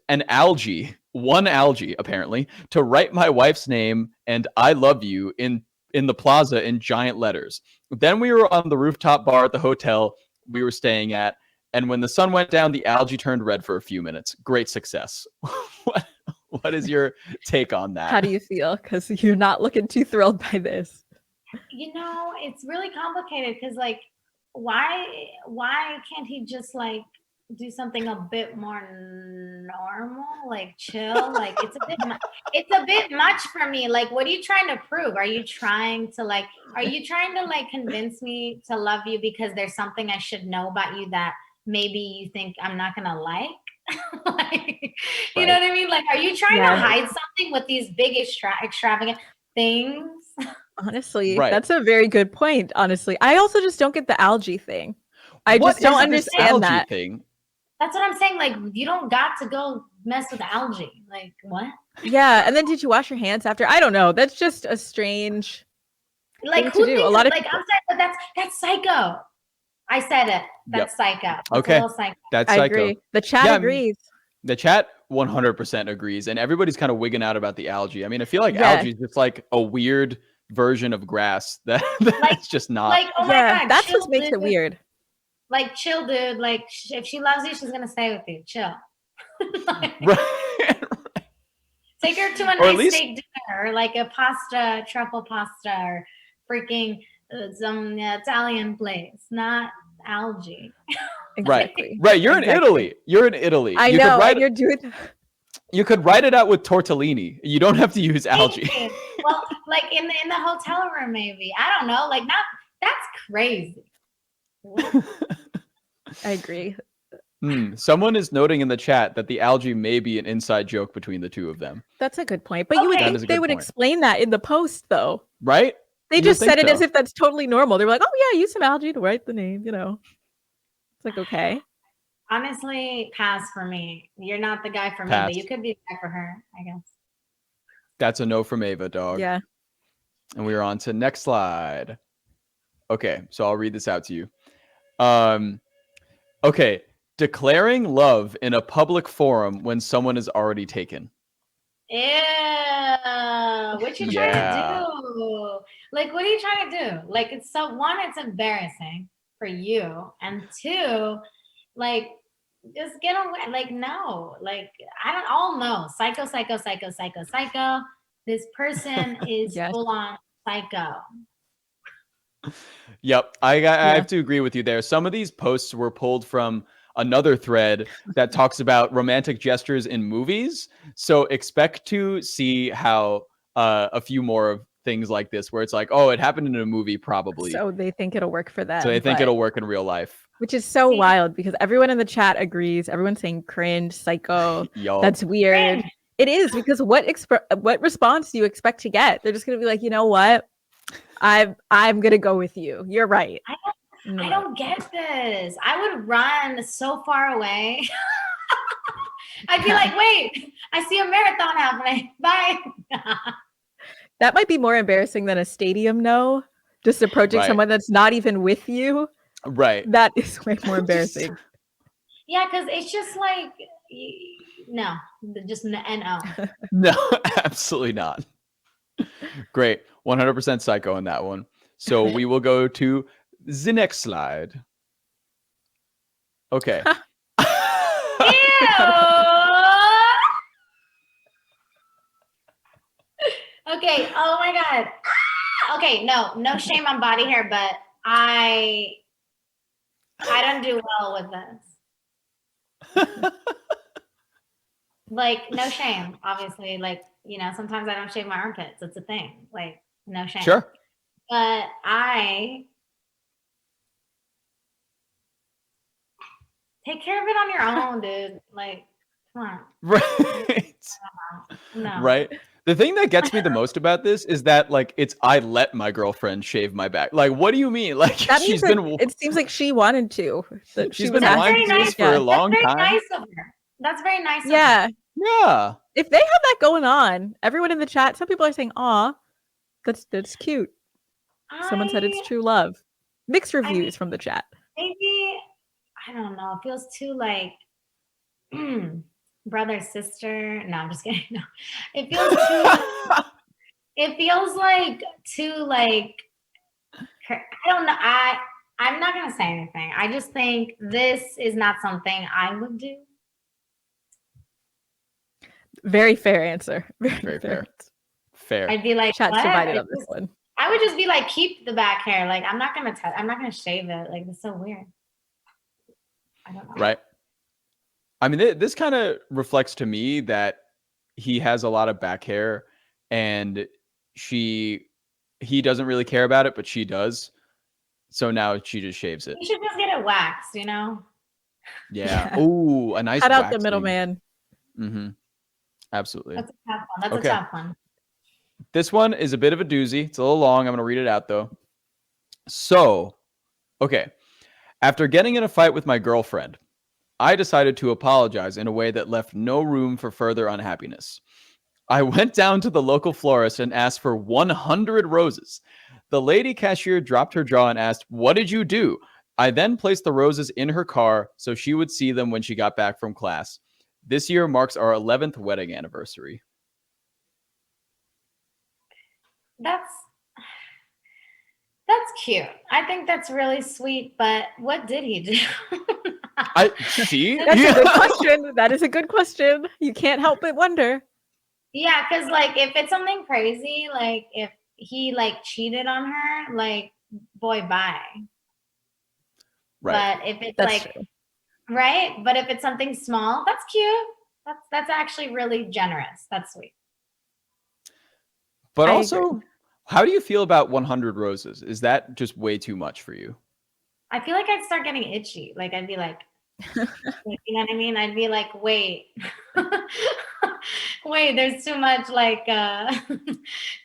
Speaker 1: one algae apparently, to write my wife's name and I love you in the plaza in giant letters. Then we were on the rooftop bar at the hotel we were staying at, and when the sun went down, the algae turned red for a few minutes. Great success. What is your take on that?
Speaker 2: How do you feel? Because you're not looking too thrilled by this.
Speaker 3: You know, it's really complicated because, like, why can't he just like do something a bit more normal, like chill? Like, it's a bit much for me. Like, what are you trying to prove? Are you trying to like convince me to love you because there's something I should know about you that maybe you think I'm not gonna like? Like, you know what I mean? Like, are you trying to hide something with these big extravagant things?
Speaker 2: Honestly,
Speaker 1: Right.
Speaker 2: that's a very good point. Honestly, I also just don't get the algae thing. I just don't understand that
Speaker 1: thing.
Speaker 3: That's what I'm saying. Like, you don't got to go mess with algae. Like, what?
Speaker 2: Yeah, and then did you wash your hands after? I don't know. That's just a strange
Speaker 3: like
Speaker 2: thing
Speaker 3: who
Speaker 2: to do.
Speaker 3: thinks
Speaker 2: A lot of
Speaker 3: like
Speaker 2: people...
Speaker 3: I'm sorry, but that's psycho. I said it. That's psycho. That's
Speaker 1: okay,
Speaker 3: a little psycho.
Speaker 1: that's
Speaker 2: I
Speaker 1: psycho.
Speaker 2: agree. The chat agrees.
Speaker 1: The chat 100% agrees, and everybody's kind of wigging out about the algae. I mean, I feel like algae is just like a weird version of grass that's like, just not.
Speaker 3: Like, oh my God,
Speaker 2: that's what makes it weird.
Speaker 3: Like, chill, dude. Like, if she loves you, she's gonna stay with you. Chill. Like,
Speaker 1: right.
Speaker 3: Take her to a nice steak dinner, or like a truffle pasta, or freaking some Italian place, not algae.
Speaker 2: Exactly.
Speaker 1: Right. You're in Italy.
Speaker 2: I know. And you're doing.
Speaker 1: You could write it out with tortellini. You don't have to use algae.
Speaker 3: Well, like in the hotel room, maybe. I don't know. Like, that's crazy.
Speaker 2: I agree.
Speaker 1: Someone is noting in the chat that the algae may be an inside joke between the two of them.
Speaker 2: That's a good point. But you would think they would explain that in the post, though.
Speaker 1: Right?
Speaker 2: They just said it as if that's totally normal. They were like, oh, yeah, use some algae to write the name, you know. It's like, okay.
Speaker 3: Honestly, pass for me. You're not the guy for me, but you could be the guy for her, I guess.
Speaker 1: That's a no from Ava, dog.
Speaker 2: Yeah.
Speaker 1: And we are on to next slide. Okay, so I'll read this out to you. Okay. Declaring love in a public forum when someone is already taken.
Speaker 3: Ew. What you trying to do? Like, what are you trying to do? Like, it's it's embarrassing for you. And two, like, just get away. Like, no. Like, I don't all know. Psycho. This person is full on psycho.
Speaker 1: Yep. I have to agree with you there. Some of these posts were pulled from another thread that talks about romantic gestures in movies. So expect to see how a few more of things like this, where it's like, oh, it happened in a movie, probably.
Speaker 2: So they think it'll work for them.
Speaker 1: So they think it'll work in real life.
Speaker 2: Which is so wild because everyone in the chat agrees. Everyone's saying cringe, psycho. That's weird. It is, because what response do you expect to get? They're just gonna be like, you know what? I'm gonna go with you. You're right.
Speaker 3: I don't get this. I would run so far away. I'd be like, wait, I see a marathon happening. Bye.
Speaker 2: That might be more embarrassing than a stadium no. Just approaching someone that's not even with you.
Speaker 1: Right.
Speaker 2: That is way more embarrassing.
Speaker 3: Yeah, because it's just like, no, just no.
Speaker 1: No, absolutely not. Great. 100% psycho in that one. So we will go to the next slide. Okay.
Speaker 3: Okay. Oh my God. Okay. No shame on body hair, but I don't do well with this. Like, no shame, obviously. Like, sometimes I don't shave my armpits. It's a thing. Like, no shame.
Speaker 1: Sure.
Speaker 3: But I take care of it on your own, dude. Like, come on.
Speaker 1: Right.
Speaker 3: No.
Speaker 1: Right. The thing that gets me the most about this is that like I let my girlfriend shave my back. Like, what do you mean? Like
Speaker 2: That means it seems like she wanted to. That
Speaker 1: she's been wanting to do this for a long time.
Speaker 3: Nice of her. That's very nice of her.
Speaker 1: Yeah.
Speaker 2: If they have that going on, everyone in the chat, some people are saying, "Aw, that's cute." Someone said it's true love. Mixed reviews from the chat.
Speaker 3: Maybe, I don't know. It feels too like brother, sister. No, I'm just kidding. No. It feels too it feels like too like, I don't know. I'm not gonna say anything. I just think this is not something I would do.
Speaker 2: Very fair answer.
Speaker 1: Very fair. Fair.
Speaker 3: I'd be like,
Speaker 2: chat's divided on this one.
Speaker 3: I would just be like, keep the back hair. Like, I'm not gonna shave it. Like, it's so weird. I don't know.
Speaker 1: Right. I mean, this kind of reflects to me that he has a lot of back hair, and he doesn't really care about it, but she does. So now she just shaves it.
Speaker 3: You should just get it waxed,
Speaker 1: Yeah. Ooh, a nice.
Speaker 2: Cut out the middleman.
Speaker 1: Mm-hmm. Absolutely.
Speaker 3: That's a tough one. That's a tough one.
Speaker 1: This one is a bit of a doozy. It's a little long. I'm going to read it out, though. So, okay. After getting in a fight with my girlfriend, I decided to apologize in a way that left no room for further unhappiness. I went down to the local florist and asked for 100 roses. The lady cashier dropped her jaw and asked, "What did you do?" I then placed the roses in her car so she would see them when she got back from class. This year marks our 11th wedding anniversary.
Speaker 3: That's cute. I think that's really sweet, but what did he do?
Speaker 1: See?
Speaker 2: That's a good question. That is a good question. You can't help but wonder.
Speaker 3: Yeah, because like if it's something crazy, like if he like cheated on her, like boy, bye.
Speaker 1: Right.
Speaker 3: But if it's
Speaker 2: that's
Speaker 3: like
Speaker 2: true.
Speaker 3: Right, but if it's something small, that's cute. That's actually really generous. That's sweet.
Speaker 1: But also, how do you feel about 100 roses? Is that just way too much for you?
Speaker 3: I feel like I'd start getting itchy. Like I'd be like, you know what I mean? I'd be like, wait, wait, there's too much, like too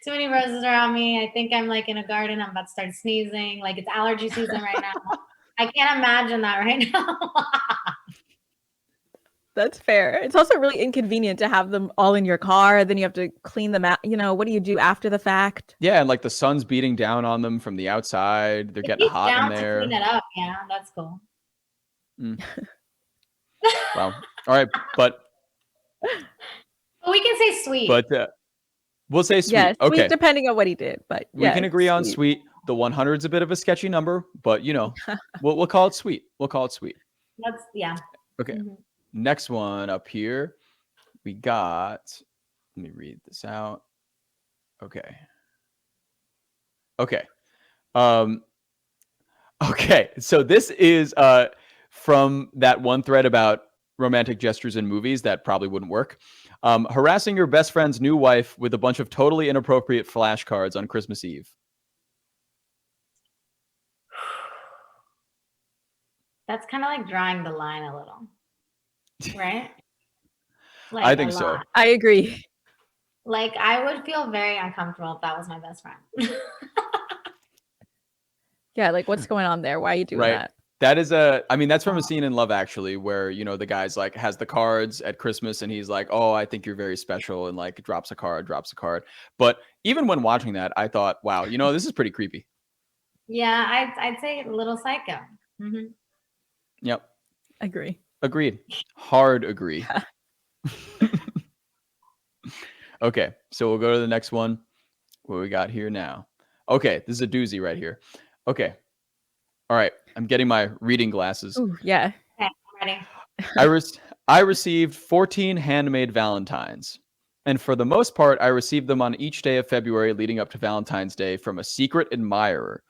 Speaker 3: many roses around me. I think I'm like in a garden. I'm about to start sneezing. Like it's allergy season right now. I can't imagine that right now.
Speaker 2: That's fair. It's also really inconvenient to have them all in your car. Then you have to clean them out. What do you do after the fact?
Speaker 1: Yeah, and like the sun's beating down on them from the outside. They're getting hot in there.
Speaker 3: To clean it up. Yeah, that's cool.
Speaker 1: Wow. All right, but
Speaker 3: we can say sweet.
Speaker 1: But we'll say sweet.
Speaker 2: Yeah,
Speaker 1: okay.
Speaker 2: Sweet, depending on what he did. But
Speaker 1: we can agree on sweet. The 100's a bit of a sketchy number, but we'll call it sweet. We'll call it sweet.
Speaker 3: That's
Speaker 1: Okay. Mm-hmm. Next one up here, we got. Let me read this out. Okay. Okay. Okay. So this is from that one thread about romantic gestures in movies that probably wouldn't work. Harassing your best friend's new wife with a bunch of totally inappropriate flashcards on Christmas Eve.
Speaker 3: That's kind of like drawing the line a little, right? Like
Speaker 1: I think so.
Speaker 2: I agree.
Speaker 3: Like I would feel very uncomfortable if that was my best friend.
Speaker 2: Yeah, like what's going on there? Why are you doing that?
Speaker 1: That is that's from a scene in Love Actually where, the guy's like has the cards at Christmas and he's like, "Oh, I think you're very special," and like drops a card. But even when watching that, I thought, wow, this is pretty creepy.
Speaker 3: Yeah, I'd say a little psycho. Mm-hmm.
Speaker 1: Yep.
Speaker 2: Agreed.
Speaker 1: Hard agree. Okay, so we'll go to the next one. What we got here now? Okay, this is a doozy right here. Okay. All right, I'm getting my reading glasses.
Speaker 2: Ooh, yeah.
Speaker 3: Okay, I'm ready.
Speaker 1: I received 14 handmade Valentines. And for the most part, I received them on each day of February leading up to Valentine's Day from a secret admirer.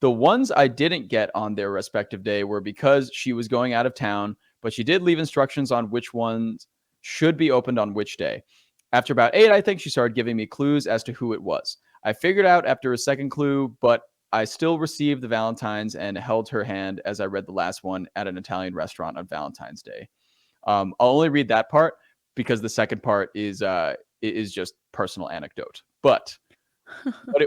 Speaker 1: The ones I didn't get on their respective day were because she was going out of town, but she did leave instructions on which ones should be opened on which day. After about 8, I think she started giving me clues as to who it was. I figured out after a second clue, but I still received the Valentine's and held her hand as I read the last one at an Italian restaurant on Valentine's Day. I'll only read that part because the second part is just personal anecdote. But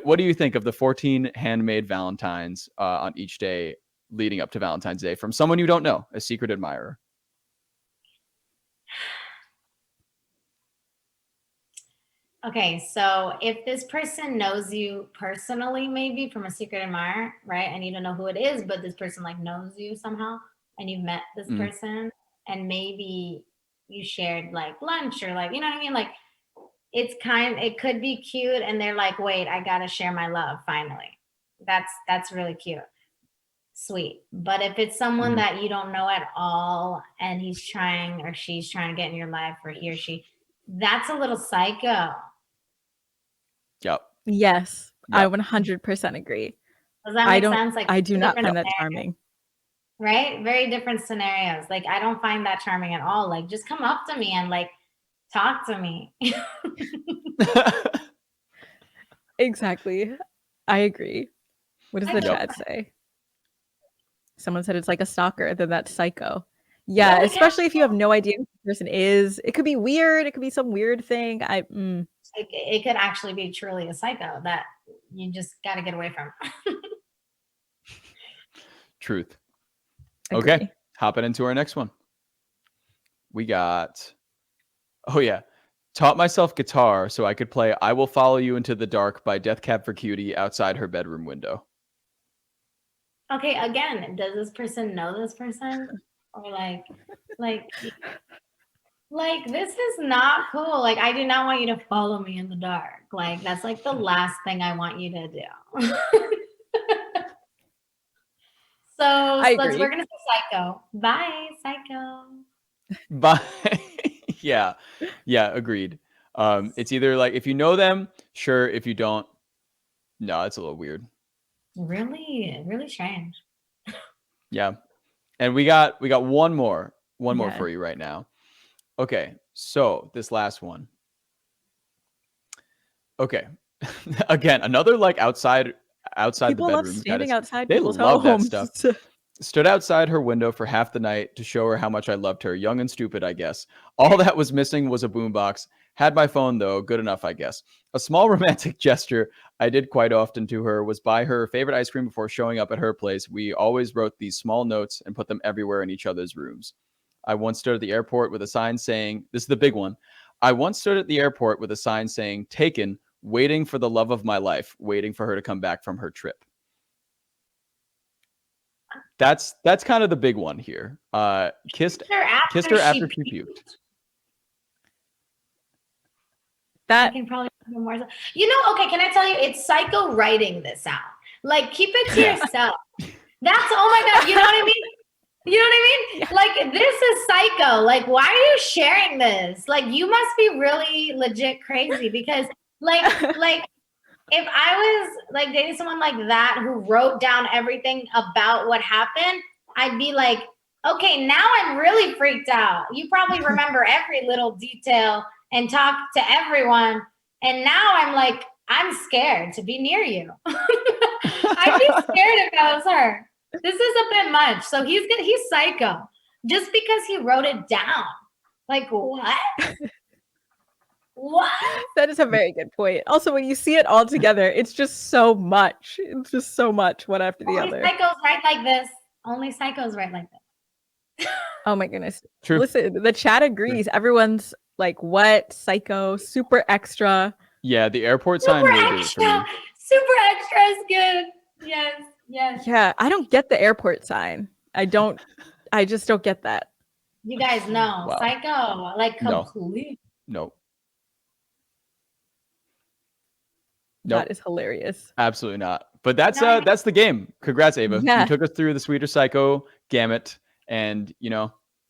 Speaker 1: what do you think of the 14 handmade Valentines on each day leading up to Valentine's Day from someone you don't know, a secret admirer?
Speaker 3: Okay, so if this person knows you personally, maybe from a secret admirer, right? And you don't know who it is, but this person like knows you somehow, and you've met this person, and maybe you shared like lunch or like, you know what I mean? Like it could be cute, and they're like, wait, I gotta share my love finally. That's really cute. Sweet. But if it's someone that you don't know at all and he's trying or she's trying to get in your life, or he or she, that's a little psycho.
Speaker 1: Yep.
Speaker 2: Yes, I 100% agree.
Speaker 3: Does that make sense? Like,
Speaker 2: I do not find that charming.
Speaker 3: Right? Very different scenarios. Like, I don't find that charming at all. Like, just come up to me and like talk to me.
Speaker 2: Exactly. I agree. What does the chat say? Someone said it's like a stalker, then that's psycho. Yeah, especially if you have no idea who the person is. It could be weird. It could be some weird thing.
Speaker 3: It could actually be truly a psycho that you just got to get away from.
Speaker 1: Truth.
Speaker 2: Agree.
Speaker 1: Okay, hopping into our next one. We got, taught myself guitar so I could play I Will Follow You Into the Dark by Death Cab for Cutie outside her bedroom window.
Speaker 3: Okay, again, does this person know this person? Or like this is not cool. Like, I do not want you to follow me in the dark. Like, that's like the last thing I want you to do. We're gonna say psycho. Bye, psycho.
Speaker 1: Bye. Yeah, agreed. It's either like if you know them, sure. If you don't, no, it's a little weird.
Speaker 3: Really strange.
Speaker 1: Yeah. And we got one more for you right now. Okay, so this last one. Okay. Again, another like outside
Speaker 2: people
Speaker 1: the bedroom.
Speaker 2: Love standing outside
Speaker 1: they
Speaker 2: people's
Speaker 1: love
Speaker 2: homes.
Speaker 1: That stuff. Stood outside her window for half the night to show her how much I loved her. Young and stupid, I guess. All that was missing was a boombox. Had my phone, though. Good enough, I guess. A small romantic gesture I did quite often to her was buy her favorite ice cream before showing up at her place. We always wrote these small notes and put them everywhere in each other's rooms. I once stood at the airport with a sign saying, this is the big one. I once stood at the airport with a sign saying, taken, waiting for the love of my life, waiting for her to come back from her trip. That's kind of the big one here. Kissed her after she puked.
Speaker 3: That can probably be more. Okay, can I tell you? It's psycho writing this out. Like, keep it to yourself. That's, oh my God, you know what I mean? You know what I mean? Yeah. Like, this is psycho. Like, why are you sharing this? Like, you must be really legit crazy because like if I was like dating someone like that who wrote down everything about what happened, I'd be like, okay, now I'm really freaked out. You probably remember every little detail and talk to everyone. And now I'm like, I'm scared to be near you. I'd be scared if I was her. This is a bit much. So he's psycho just because he wrote it down. Like, what? What?
Speaker 2: That is a very good point. Also, when you see it all together, it's just so much. It's just so much, one after the other.
Speaker 3: Psychos write like this. Only psychos write like this.
Speaker 2: Oh my goodness.
Speaker 1: True.
Speaker 2: Listen, the chat agrees. True. Everyone's like, what? Psycho, super extra.
Speaker 1: Yeah, the airport sign really did it for me.
Speaker 3: Super extra is good. Yes.
Speaker 2: Yeah, I don't get the airport sign. I just don't get that.
Speaker 3: You guys know. Wow. Psycho. Like, complete.
Speaker 1: No.
Speaker 2: That is hilarious.
Speaker 1: Absolutely not. But that's the game. Congrats, Ava.
Speaker 2: Yeah.
Speaker 1: You took us through the sweeter psycho gamut and,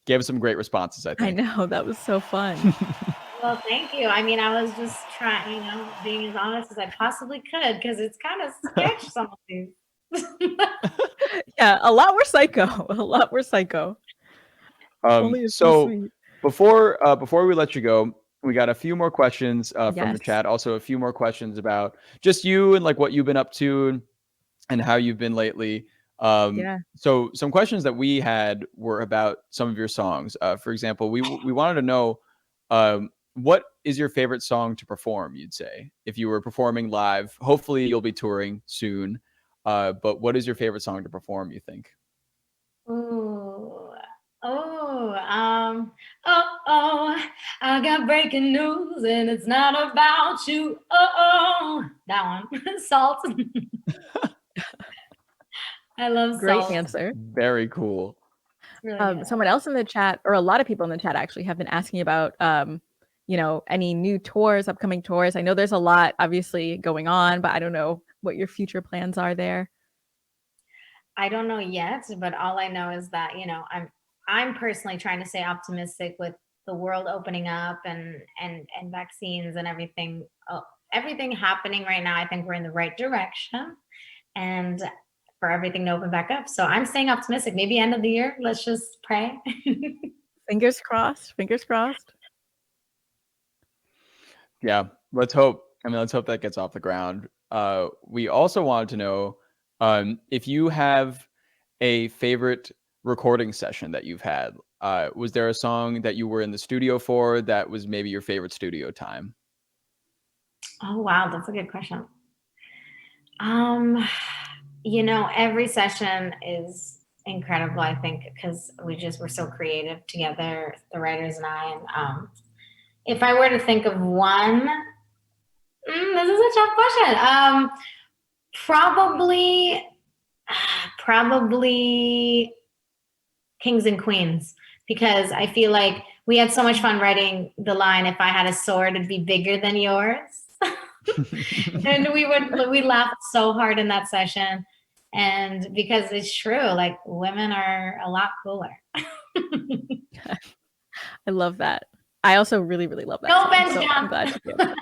Speaker 1: gave us some great responses, I think.
Speaker 2: I know. That was so fun.
Speaker 3: Well, thank you. I mean, I was just trying, being as honest as I possibly could because it's kind of sketch some of these.
Speaker 2: Yeah, a lot more psycho. A lot more psycho. Only is so
Speaker 1: So
Speaker 2: sweet.
Speaker 1: before we let you go, we got a few more questions from the
Speaker 2: Yes.
Speaker 1: chat. Also, a few more questions about just you and like what you've been up to and how you've been lately.
Speaker 2: Yeah.
Speaker 1: So some questions that we had were about some of your songs. For example, we wanted to know what is your favorite song to perform, you'd say, if you were performing live. Hopefully you'll be touring soon. But what is your favorite song to perform, you think?
Speaker 3: Ooh. Oh, I got breaking news and it's not about you. That one. Salt. I love
Speaker 2: Great
Speaker 3: Salt.
Speaker 2: answer.
Speaker 1: Very cool.
Speaker 3: It's really good.
Speaker 2: Someone else in the chat, or a lot of people in the chat actually, have been asking about any new tours, upcoming tours. I know there's a lot obviously going on, but I don't know what your future plans are there.
Speaker 3: I don't know yet, but all I know is that, I'm personally trying to stay optimistic with the world opening up and vaccines and everything happening right now. I think we're in the right direction and for everything to open back up. So I'm staying optimistic. Maybe end of the year, let's just pray.
Speaker 2: Fingers crossed. Fingers crossed.
Speaker 1: Yeah, let's hope. Let's hope that gets off the ground. We also wanted to know if you have a favorite recording session that you've had. Was there a song that you were in the studio for that was maybe your favorite studio time?
Speaker 3: Oh, wow. That's a good question. Every session is incredible, I think, because we're so creative together, the writers and I. And if I were to think of one, this is a tough question. Probably Kings and Queens, because I feel like we had so much fun writing the line, "If I had a sword, it'd be bigger than yours." And we laughed so hard in that session. And because it's true, like women are a lot cooler.
Speaker 2: I love that. I also really, really love that.
Speaker 3: No
Speaker 2: song,
Speaker 3: offense,
Speaker 2: so
Speaker 3: John.
Speaker 2: I'm glad you did.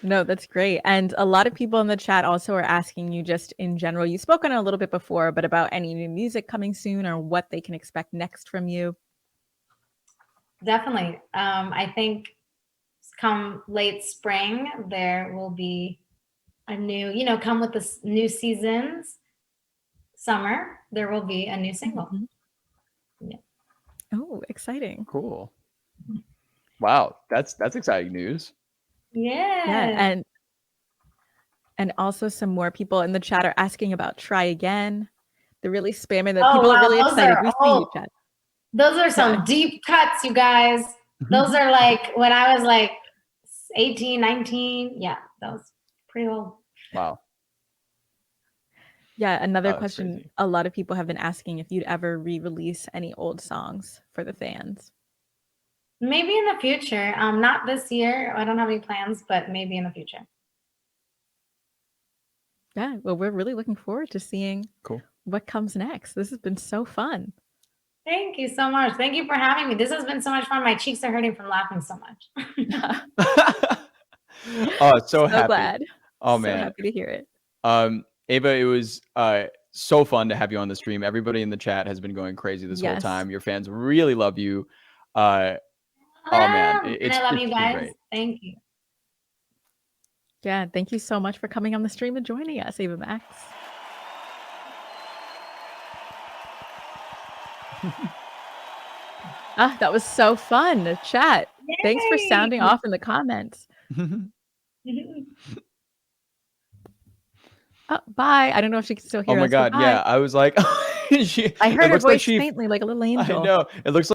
Speaker 2: No, that's great. And a lot of people in the chat also are asking you just in general. You spoke on it a little bit before, but about any new music coming soon or what they can expect next from you.
Speaker 3: Definitely. I think come late spring, there will be a new, come with the new seasons. Summer, there will be a new single.
Speaker 2: Mm-hmm. Yeah. Oh, exciting.
Speaker 1: Cool. Wow, that's exciting news.
Speaker 3: Yeah.
Speaker 2: And also some more people in the chat are asking about Try Again. They're really spamming that. People are really excited. We see you, chat.
Speaker 3: Those are some deep cuts, you guys. Those are like when I was like 18, 19. Yeah, that was pretty old.
Speaker 1: Wow.
Speaker 2: Yeah, another question. Crazy. A lot of people have been asking if you'd ever re-release any old songs for the fans.
Speaker 3: Maybe in the future. Not this year. I don't have any plans, but maybe in the future.
Speaker 2: Yeah, well, we're really looking forward to seeing what comes next. This has been so fun.
Speaker 3: Thank you so much. Thank you for having me. This has been so much fun. My cheeks are hurting from laughing so much.
Speaker 1: Oh, so happy.
Speaker 2: Glad.
Speaker 1: Oh,
Speaker 2: so
Speaker 1: man.
Speaker 2: So happy to hear it.
Speaker 1: Ava, it was so fun to have you on the stream. Everybody in the chat has been going crazy this whole time. Your fans really love you. Oh, man.
Speaker 3: And I love you guys. Great. Thank you.
Speaker 2: Yeah, thank you so much for coming on the stream and joining us, Ava Max. That was so fun. Chat. Yay! Thanks for sounding off in the comments. Bye. I don't know if she can still hear us.
Speaker 1: Oh my God. Yeah. I was like,
Speaker 2: I heard her voice faintly, like a little angel.
Speaker 1: I know. It looks like